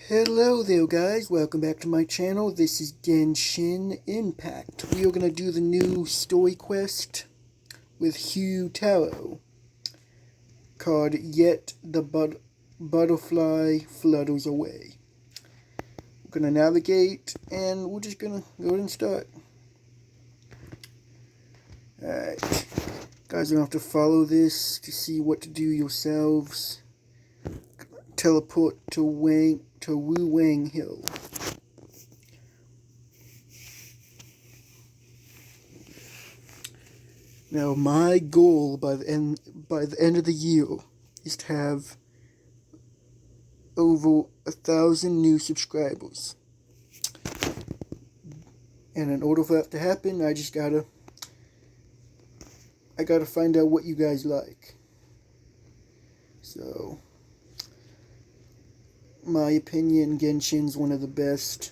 Hello there guys, welcome back to my channel. This is Genshin Impact. We are going to do the new story quest with Hu Tao called Yet the Butterfly Flutters Away. We're going to navigate and we're just going to go ahead and start. Alright, guys, you're going to have to follow this to see what to do yourselves. Teleport to Wu Wang Hill. Now, my goal by the end of the year is to have over 1,000 new subscribers. And in order for that to happen, I gotta find out what you guys like. So, my opinion, Genshin's one of the best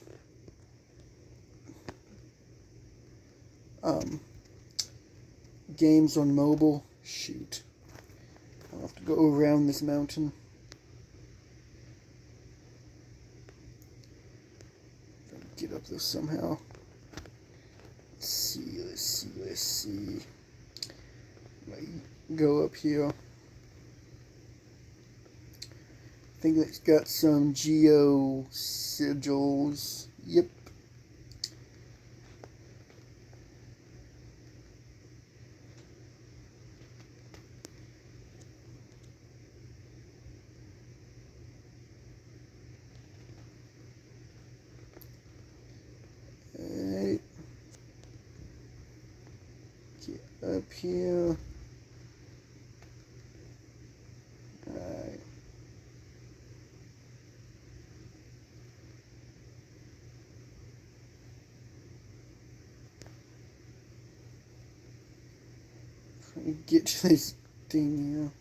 games on mobile. Shoot. I'll have to go around this mountain. Gotta get up there somehow. Let's see. Go up here. I think it's got some geo sigils. Yep. Alright. Get up here. Alright. Trying to get to this thing here.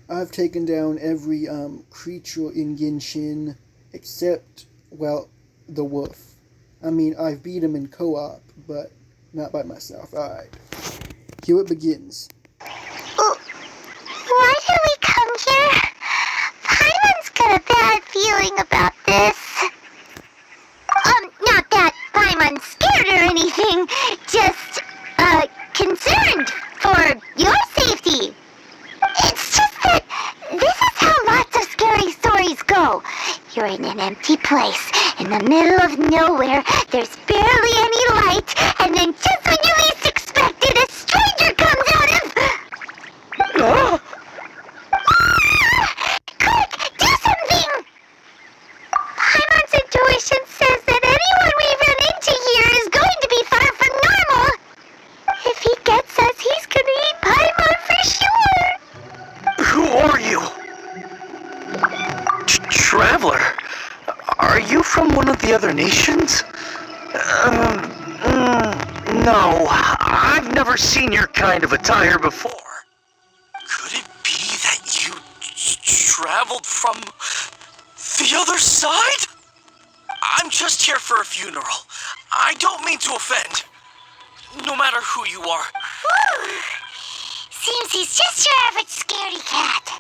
I've taken down every creature in Genshin except, well, the wolf. I mean, I've beat him in co-op, but not by myself. Alright. Here it begins. Why did we come here? Paimon's got a bad feeling about this. Not that Paimon's scared or anything, just, concerned for your safety. It's just that this is how lots of scary stories go. You're in an empty place, in the middle of nowhere, there's barely any light, and then just when you least expect it, a stranger comes out of... Quick, do something! Paimon's intuition says that anyone we run into here is going to be far from normal. If he gets us, he's gonna eat Paimon for sure. Who are you? Traveler? Are you from one of the other nations? No, I've never seen your kind of attire before. Could it be that you traveled from the other side? I'm just here for a funeral. I don't mean to offend. No matter who you are. Whew. Seems he's just your average scaredy cat.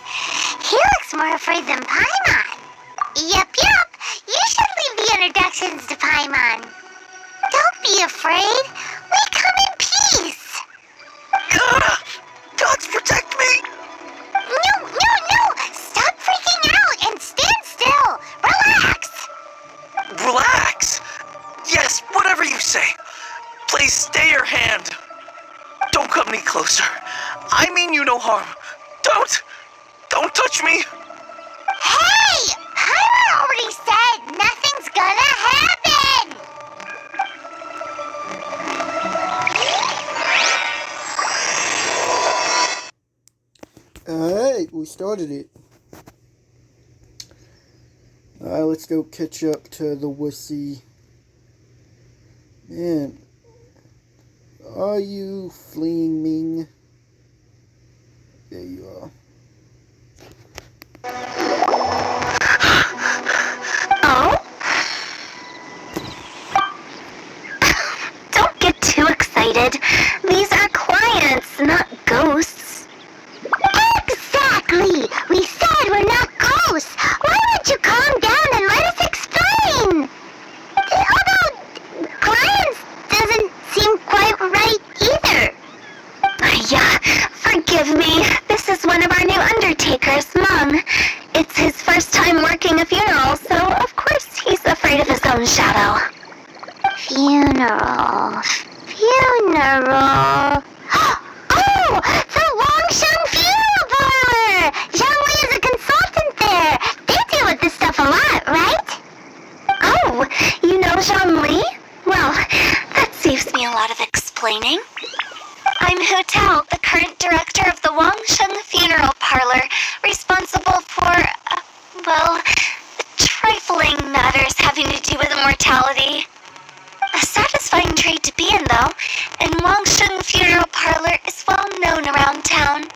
He looks more afraid than Paimon. Yup. You should leave the introductions to Paimon. Don't be afraid. We come in peace. Gods protect me! No. Stop freaking out and stand still. Relax. Relax? Yes, whatever you say. Please stay your hand. Don't come any closer. I mean you no harm. Don't touch me. Hey! Paimon already said nothing's gonna happen! Alright, we started it. Alright, let's go catch up to the wussy. Man, are you fleeing Ming? There you are. exaggerated. These are clients, not ghosts. Exactly! We said we're not ghosts! Why don't you calm down and let us explain? Although, clients doesn't seem quite right either. Yeah, forgive me. This is one of our new undertakers, Mung. It's his first time working a funeral, so of course he's afraid of his own shadow. Funeral. Oh! The Longsheng Funeral Parlor! Zhangli is a consultant there. They deal with this stuff a lot, right? Oh, you know Zhangli? Well, that saves me a lot of explaining. I'm Hu Tao, the current director of the Longsheng Funeral Parlor, responsible for, trifling matters having to do with immortality. A satisfying trade to be in, though, and Longsheng Funeral Parlor is well known around town.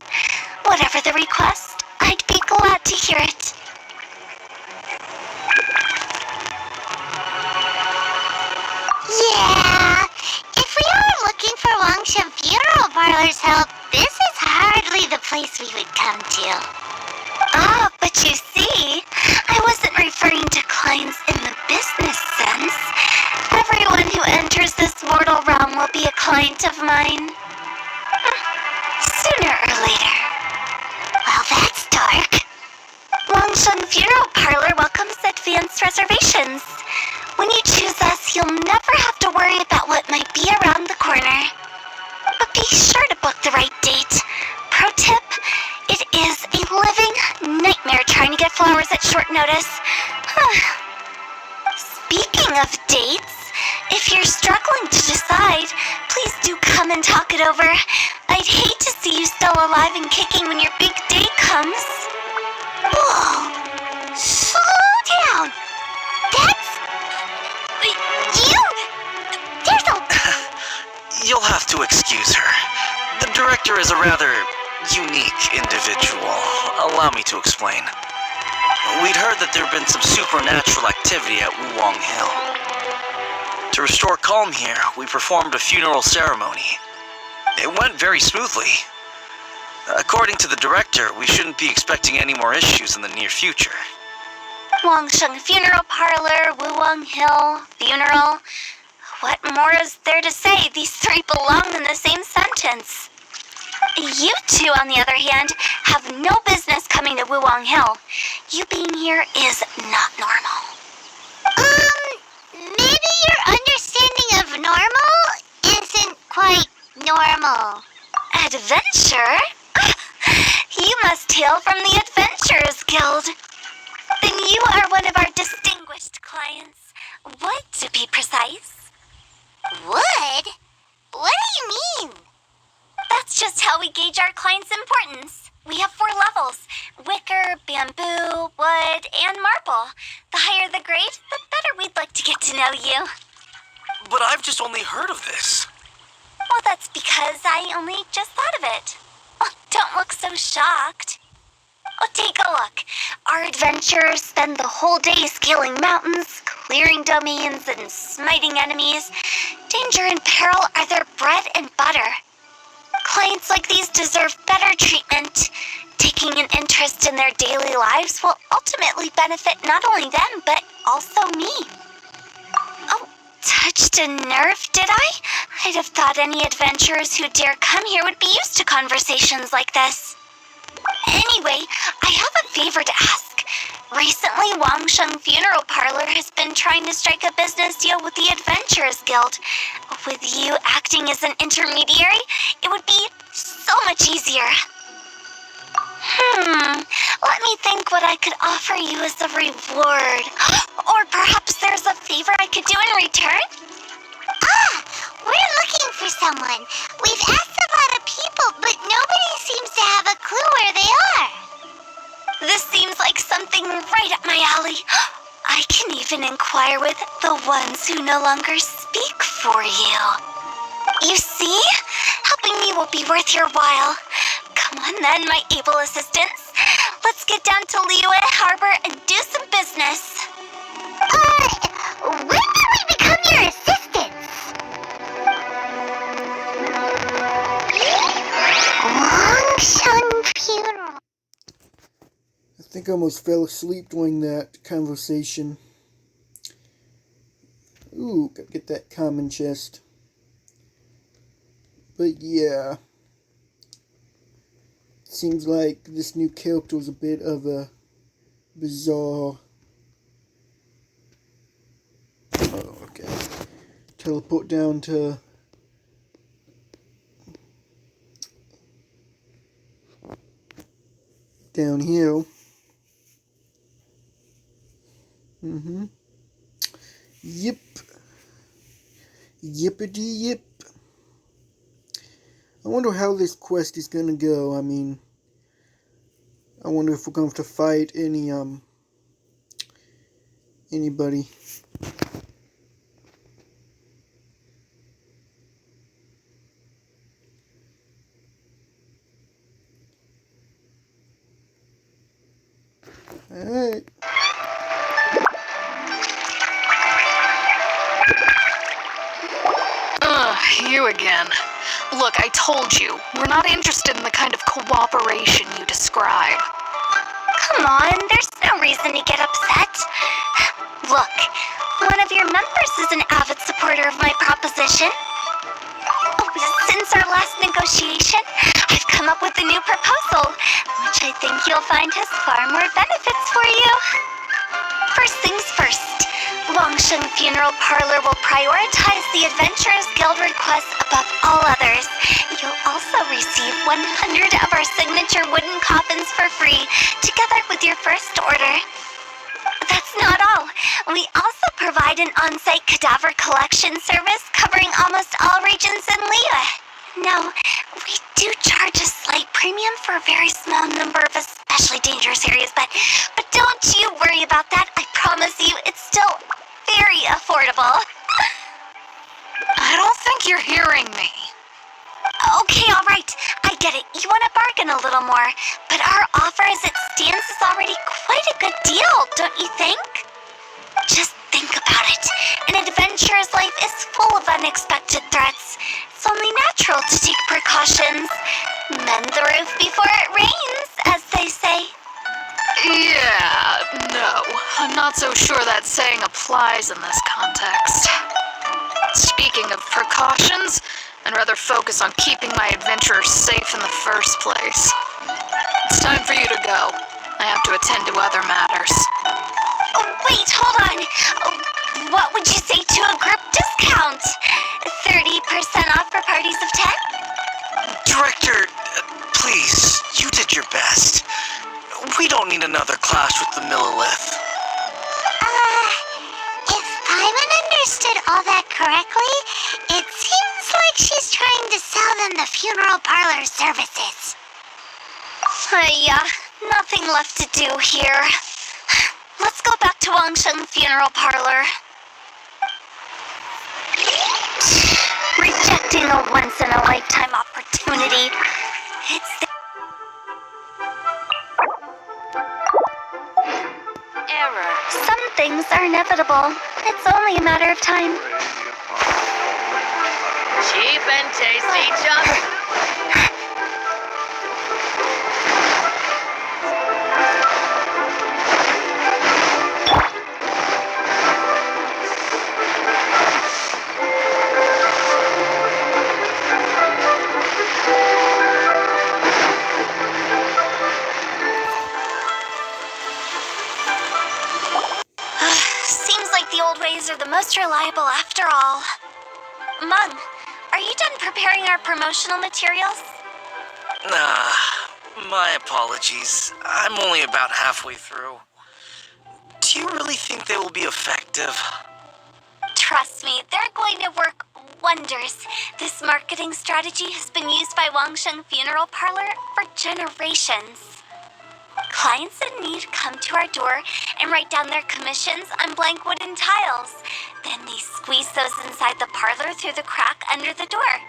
Whatever the request, I'd be glad to hear it. Yeah, if we were looking for Longsheng Funeral Parlor's help, this is hardly the place we would come to. Ah, but you see, I wasn't referring to clients in the business sense. Everyone who enters this mortal realm will be a client of mine. Sooner or later. Well, that's dark. Longsheng Funeral Parlor welcomes advanced reservations. When you choose us, you'll never have to worry about what might be around the corner. But be sure to book the right date. Pro tip, it is a living nightmare trying to get flowers at short notice. Speaking of dates, if you're struggling to decide, please do come and talk it over. I'd hate to see you still alive and kicking when your big day comes. Whoa! Slow down! That's... you... There's a... You'll have to excuse her. The director is a rather unique individual. Allow me to explain. We'd heard that there had been some supernatural activity at Wuwang Hill. To restore calm here, we performed a funeral ceremony. It went very smoothly. According to the director, we shouldn't be expecting any more issues in the near future. Longsheng Funeral Parlor, Wuwang Hill, funeral. What more is there to say? These three belong in the same sentence. You two, on the other hand, have no business coming to Wuwang Hill. You being here is not normal. Maybe your understanding of normal isn't quite normal. Adventure? You must hail from the Adventurers Guild. Then you are one of our distinguished clients. Wood, to be precise. Wood? What do you mean? That's just how we gauge our clients' importance. We have 4 levels: wicker, bamboo, wood, and marble. The higher the grade, the better we'd like to get to know you. But I've just only heard of this. Well, that's because I only just thought of it. Oh, don't look so shocked. Oh, take a look. Our adventurers spend the whole day scaling mountains, clearing domains, and smiting enemies. Danger and peril are their bread and butter. Clients like these deserve better treatment. Taking an interest in their daily lives will ultimately benefit not only them, but also me. Oh, touched a nerve, did I? I'd have thought any adventurers who dare come here would be used to conversations like this. Anyway, I have a favor to ask. Recently, Longsheng Funeral Parlor has been trying to strike a business deal with the Adventurers Guild. With you acting as an intermediary, it would be so much easier. Let me think what I could offer you as a reward. Or perhaps there's a favor I could do in return? We're looking for someone. We've asked a lot of people, but nobody seems to have a clue where they are. This seems like something right up my alley. I can even inquire with the ones who no longer speak for you. You see? Helping me will be worth your while. Come on then, my able assistants. Let's get down to Liyue Harbor and do some business. When did we become your assistants? I almost fell asleep during that conversation. Ooh, gotta get that common chest. But yeah. Seems like this new character is a bit of a bizarre... Oh, okay. Teleport down to... downhill. Yep. Yippity yip. I wonder how this quest is gonna go. I mean, I wonder if we're going to have to fight anybody. Alright. You again. Look, I told you, we're not interested in the kind of cooperation you describe. Come on, there's no reason to get upset. Look, one of your members is an avid supporter of my proposition. Since our last negotiation, I've come up with a new proposal, which I think you'll find has far more benefits for you. First things first, Wangsheng Funeral Parlor will prioritize the Adventurers Guild requests above all others. You'll also receive 100 of our signature wooden coffins for free, together with your first order. That's not all. We also provide an on-site cadaver collection service covering almost all regions in Liyue. Now, we do charge a slight premium for a very small number of especially dangerous areas, but don't you worry about that. I promise you, it's still very affordable. I don't think you're hearing me. Okay, alright. I get it. You want to bargain a little more, but our offer as it stands is already quite a good deal, don't you think? Just think about it. An adventurer's life is full of unexpected threats. It's only natural to take precautions. Mend the roof before it rains, as they say. Yeah, no. I'm not so sure that saying applies in this context. Speaking of precautions, I'd rather focus on keeping my adventurers safe in the first place. It's time for you to go. I have to attend to other matters. Oh, wait, hold on. What would you say to a group discount? 30% off for parties of 10? Director, please, you did your best. We don't need another clash with the Millilith. If Paimon understood all that correctly, it seems like she's trying to sell them the funeral parlor services. Nothing left to do here. Let's go back to Wangsheng Funeral Parlor. Rejecting a once-in-a-lifetime opportunity. Error. Some things are inevitable. It's only a matter of time. Cheap and tasty chocolate. Seems like the old ways are the most reliable after all. Mung, are you done preparing our promotional materials? My apologies. I'm only about halfway through. Do you really think they will be effective? Trust me, they're going to work wonders. This marketing strategy has been used by Wangsheng Funeral Parlor for generations. Clients in need come to our door and write down their commissions on blank wooden tiles. Then they squeeze those inside the parlor through the crack under the door.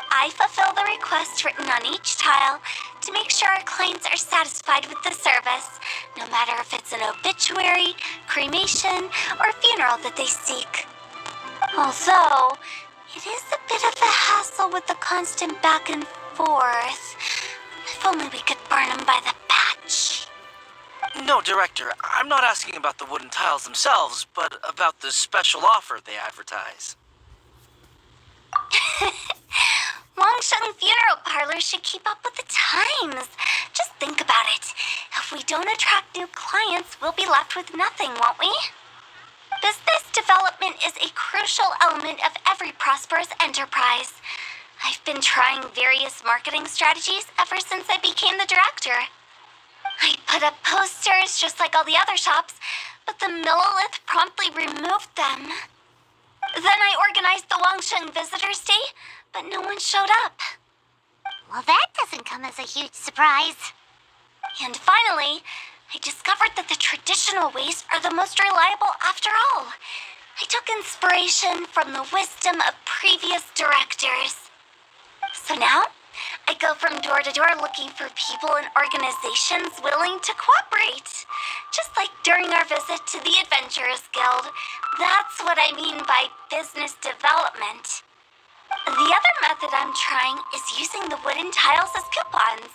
I fulfill the requests written on each tile to make sure our clients are satisfied with the service, no matter if it's an obituary, cremation, or funeral that they seek. Although, it is a bit of a hassle with the constant back and forth. If only we could burn them by the batch. No, Director, I'm not asking about the wooden tiles themselves, but about the special offer they advertise. Wangsheng Funeral Parlor should keep up with the times. Just think about it. If we don't attract new clients, we'll be left with nothing, won't we? Business development is a crucial element of every prosperous enterprise. I've been trying various marketing strategies ever since I became the director. I put up posters just like all the other shops, but the Millilith promptly removed them. Then I organized the Wangsheng Visitors Day, but no one showed up. Well, that doesn't come as a huge surprise. And finally, I discovered that the traditional ways are the most reliable after all. I took inspiration from the wisdom of previous directors. So now, I go from door to door looking for people and organizations willing to cooperate. Just like during our visit to the Adventurers Guild. That's what I mean by business development. The other method I'm trying is using the wooden tiles as coupons.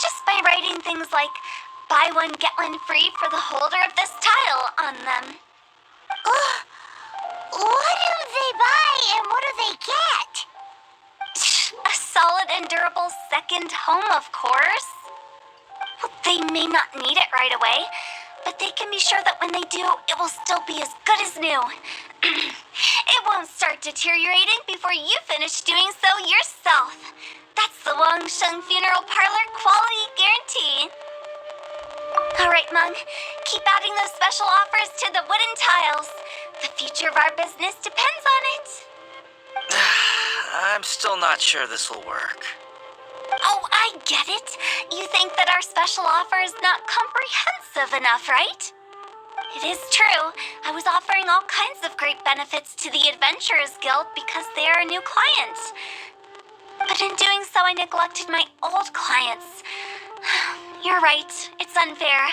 Just by writing things like, buy one, get one free for the holder of this tile on them. What do they buy and what do they get? A solid and durable second home, of course. Well, they may not need it right away, but they can be sure that when they do, it will still be as good as new. It won't start deteriorating before you finish doing so yourself. That's the Wangsheng Funeral Parlor quality guarantee. All right, Mung, keep adding those special offers to the wooden tiles. The future of our business depends on it. I'm still not sure this will work. Oh, I get it. You think that our special offer is not comprehensive enough, right? It is true. I was offering all kinds of great benefits to the Adventurers Guild because they are a new client. But in doing so, I neglected my old clients. You're right. It's unfair.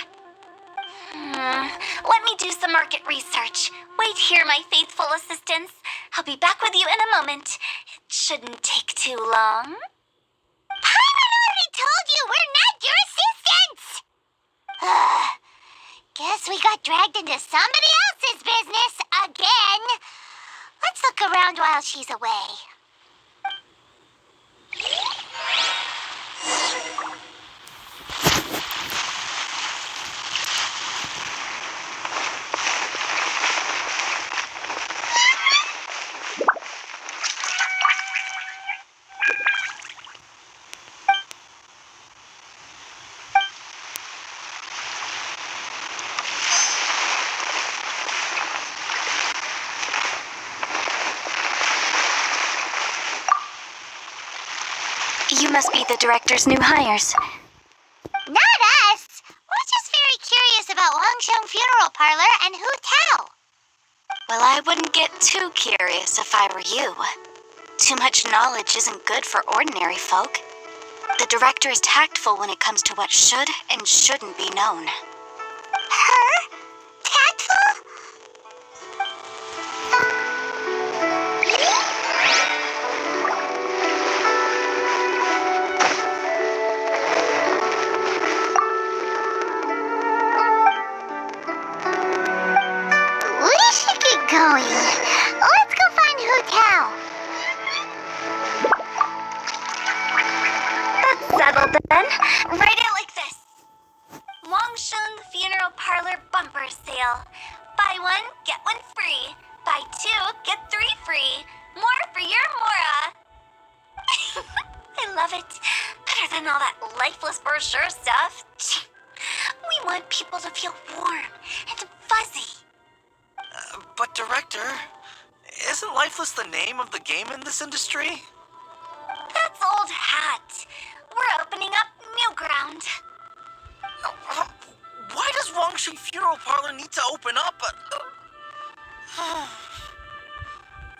Let me do some market research. Wait here, my faithful assistants. I'll be back with you in a moment. It shouldn't take too long. Paimon already told you we're not your assistants! Guess we got dragged into somebody else's business again. Let's look around while she's away. You must be the director's new hires. Not us! We're just very curious about Wangsheng Funeral Parlor and Hu Tao. Well, I wouldn't get too curious if I were you. Too much knowledge isn't good for ordinary folk. The director is tactful when it comes to what should and shouldn't be known. Her? Tactful? Going. Let's go find Hu Tao. That's settled then. Write it like this. Wangsheng Funeral Parlor bumper sale. Buy one, get one free. Buy two, get three free. More for your Mora. I love it. Better than all that lifeless brochure stuff. We want people to feel warm and fuzzy. But Director, isn't Lifeless the name of the game in this industry? That's old hat. We're opening up new ground. Why does Wangsheng Funeral Parlor need to open up?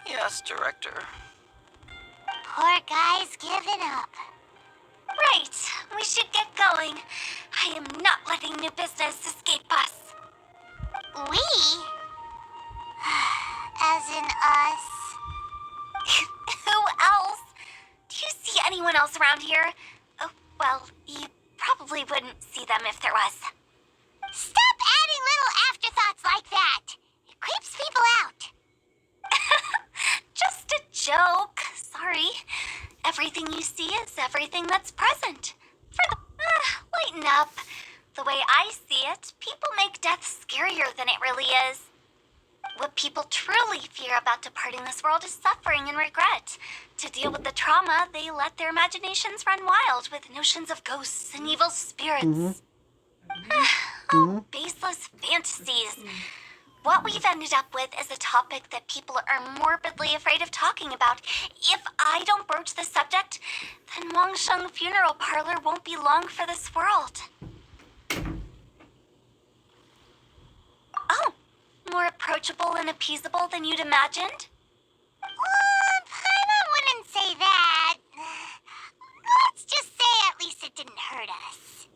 Yes, Director. Poor guy's given up. Right, we should get going. I am not letting new business escape us. We? As in us. Who else? Do you see anyone else around here? Oh, well, you probably wouldn't see them if there was. like that. It creeps people out. Just a joke. Sorry. Everything you see is everything that's present. Lighten up. The way I see it, people make death scarier than it really is. What people truly fear about departing this world is suffering and regret. To deal with the trauma, they let their imaginations run wild with notions of ghosts and evil spirits. Baseless fantasies. What we've ended up with is a topic that people are morbidly afraid of talking about. If I don't broach the subject, then Wangsheng Funeral Parlor won't be long for this world. Oh, more approachable and appeasable than you'd imagined? Paimon wouldn't say that. Let's just say at least it didn't hurt us.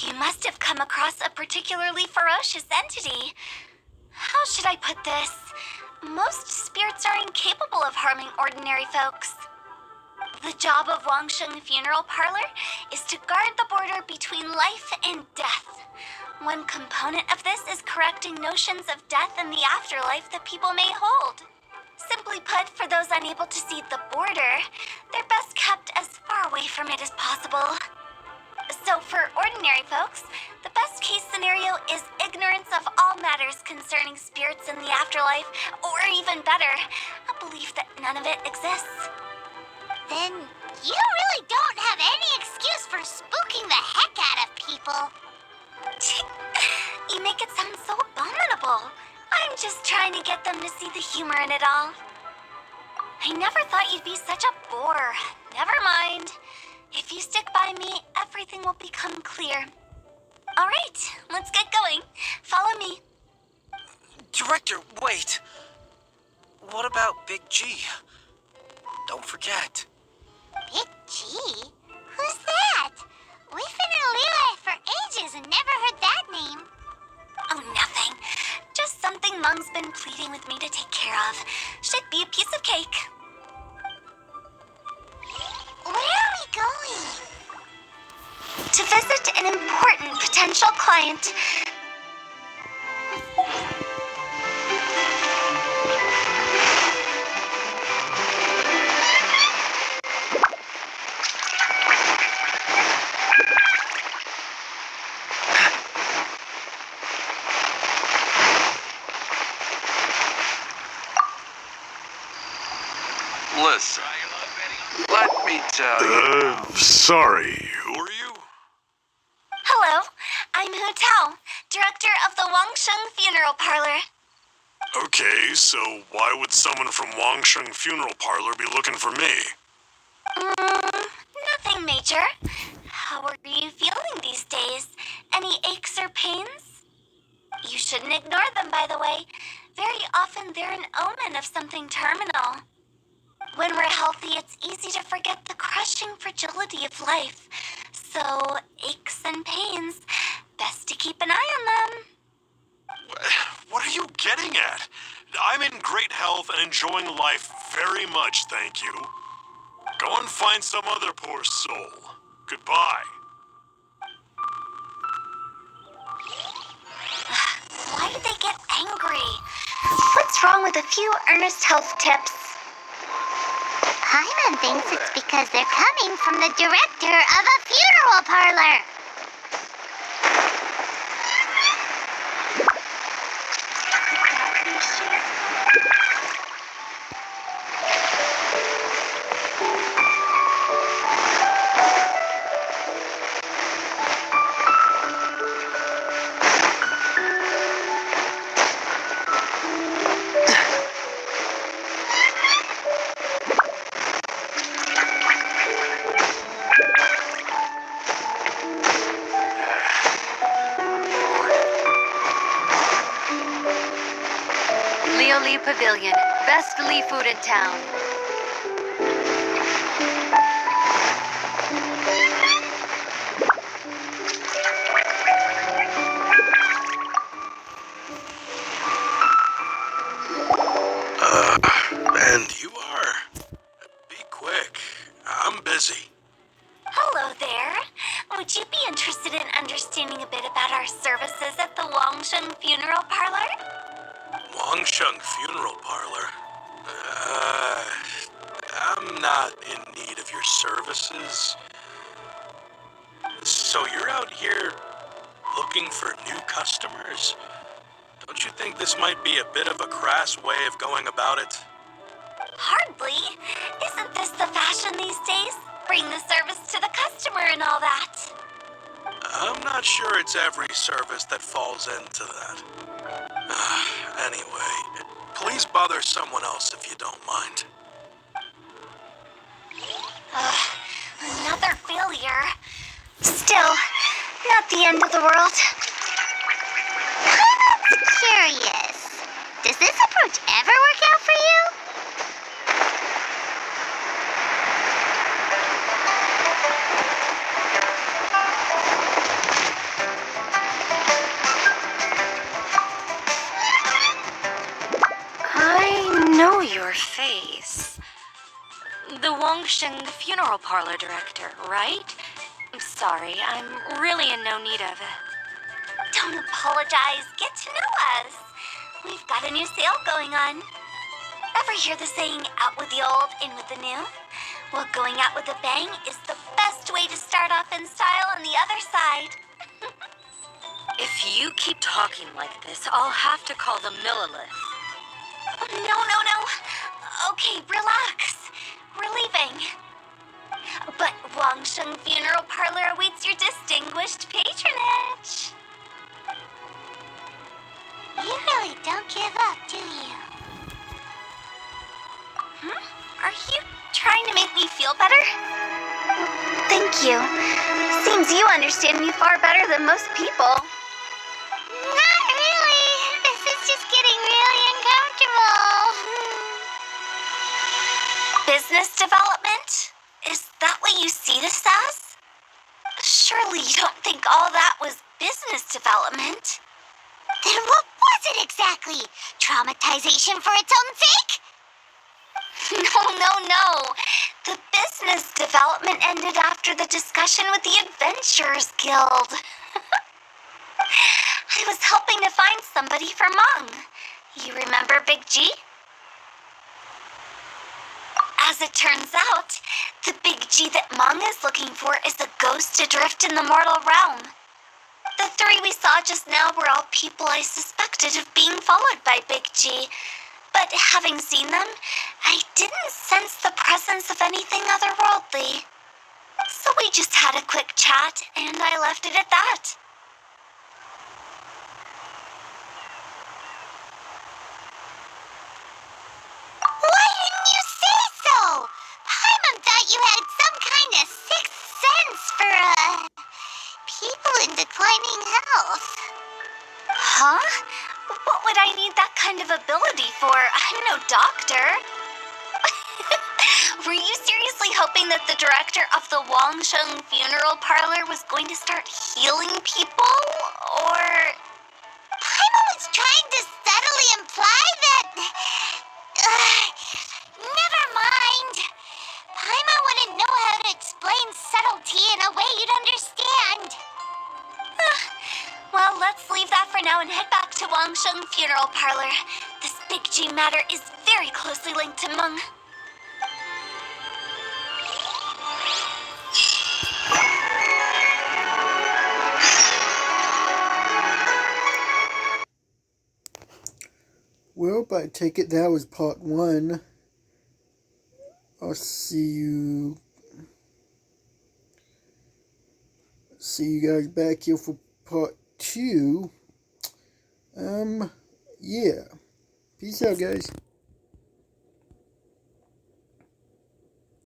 You must have come across a particularly ferocious entity. How should I put this? Most spirits are incapable of harming ordinary folks. The job of Wangsheng Funeral Parlor is to guard the border between life and death. One component of this is correcting notions of death and the afterlife that people may hold. Simply put, for those unable to see the border, they're best kept as far away from it as possible. So for ordinary folks, the best case scenario is ignorance of all matters concerning spirits in the afterlife, or even better, a belief that none of it exists. Then you really don't have any excuse for spooking the heck out of people. You make it sound so abominable. I'm just trying to get them to see the humor in it all. I never thought you'd be such a bore. Never mind. If you stick by me, everything will become clear. All right, let's get going. Follow me. Director, wait. What about Big G? Don't forget. Big G? Who's that? We've been in Liyue for ages and never heard that name. Oh, nothing. Just something Mom's been pleading with me to take care of. Should be a piece of cake. Where are we going? To visit an important potential client. Listen, let me tell you. Sorry, who are you? Hello, I'm Hu Tao, director of the Wangsheng Funeral Parlor. Okay, so why would someone from Wangsheng Funeral Parlor be looking for me? Nothing major. How are you feeling these days? Any aches or pains? You shouldn't ignore them, by the way. Very often they're an omen of something terminal. When we're healthy, it's easy to forget the crushing fragility of life. So, aches and pains, best to keep an eye on them. What are you getting at? I'm in great health and enjoying life very much, thank you. Go and find some other poor soul. Goodbye. Why did they get angry? What's wrong with a few earnest health tips? Paimon thinks it's because they're coming from the director of a funeral parlor. Lee Pavilion, best Lee food in town. And you are? Be quick. I'm busy. Hello there. Would you be interested in understanding a bit about our services at the Wangsheng Wangsheng Funeral Parlor? Wangsheng Funeral Parlor? I'm not in need of your services. So you're out here looking for new customers? Don't you think this might be a bit of a crass way of going about it? Hardly. Isn't this the fashion these days? Bring the service to the customer and all that. I'm not sure it's every service that falls into that. Anyway, please bother someone else if you don't mind. Another failure. Still, not the end of the world. I'm curious. Does this approach ever work out for you? I know your face. The Wangsheng Funeral Parlor director, right? I'm sorry, I'm really in no need of it. Don't apologize. Get to know us. We've got a new sale going on. Ever hear the saying, out with the old, in with the new? Well, going out with a bang is the best way to start off in style on the other side. If you keep talking like this, I'll have to call the Millilith. No. Okay, relax. We're leaving. But Wangsheng Funeral Parlor awaits your distinguished patronage. You really don't give up, do you? Are you trying to make me feel better? Thank you. Seems you understand me far better than most people. Not really. This is just getting really uncomfortable. Business development? Is that what you see this as? Surely you don't think all that was business development. Then what was it exactly? Traumatization for its own sake? No. The business development ended after the discussion with the Adventurers Guild. I was helping to find somebody for Mung. You remember Big G? As it turns out, the Big G that Mung is looking for is a ghost adrift in the mortal realm. The three we saw just now were all people I suspected of being followed by Big G. But having seen them, I didn't sense the presence of anything otherworldly. So we just had a quick chat, and I left it at that. Why didn't you say so? Paimon thought you had some kind of sixth sense for, people in declining health. Huh? What would I need that kind of ability for? I'm no doctor. Were you seriously hoping that the director of the Wangsheng Funeral Parlor was going to start healing people? Or... Paimon was trying to subtly imply that... never mind. Paimon wouldn't know how to explain subtlety in a way you'd understand. Well, let's leave that for now and head back to Wangsheng Funeral Parlor. This Big G matter is very closely linked to Mung. Well, I take it that was part 1. I'll see you guys back here for part 2. Yeah. Peace out, guys.